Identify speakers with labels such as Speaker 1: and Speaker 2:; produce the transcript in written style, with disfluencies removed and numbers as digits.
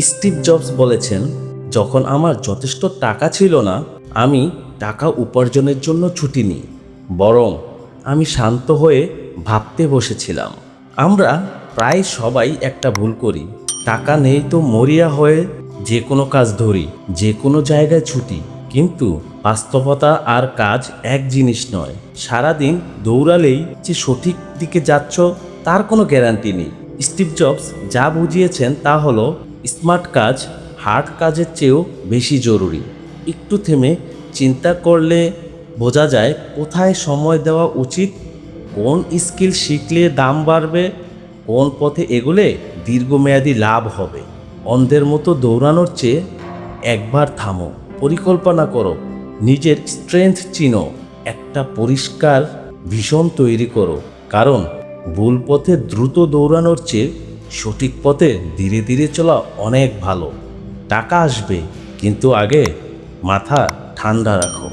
Speaker 1: Steve jobs বলেছেন, যখন আমার যথেষ্ট টাকা ছিল না, আমি টাকা উপার্জনের জন্য ছুটিনি, বরং আমি শান্ত হয়ে ভাবতে বসেছিলাম। আমরা প্রায় সবাই একটা ভুল করি, টাকা নেই তো মরিয়া হয়ে যে কোনো কাজ ধরি, যে কোনো জায়গায় ছুটি। কিন্তু বাস্তবতা আর কাজ এক জিনিস নয়। সারাদিন দৌড়ালেই যে সঠিক দিকে যাচ্ছ তার কোনো গ্যারান্টি নেই। স্টিভ জবস যা বুঝিয়েছেন তা হলো, স্মার্ট কাজ হার্ড কাজের চেয়েও বেশি জরুরি। একটু থেমে চিন্তা করলে বোঝা যায় কোথায় সময় দেওয়া উচিত, কোন স্কিল শিখলে দাম বাড়বে, কোন পথে এগোলে দীর্ঘমেয়াদী লাভ হবে। অন্ধের মতো দৌড়ানোর চেয়ে একবার থামো, পরিকল্পনা করো, নিজের স্ট্রেংথ চিনো, একটা পরিষ্কার ভিশন তৈরি করো। কারণ ভুল পথে দ্রুত দৌড়ানোর চেয়ে সঠিক পথে ধীরে ধীরে চলা অনেক ভালো। টাকা আসবে, কিন্তু আগে মাথা ঠান্ডা রাখো।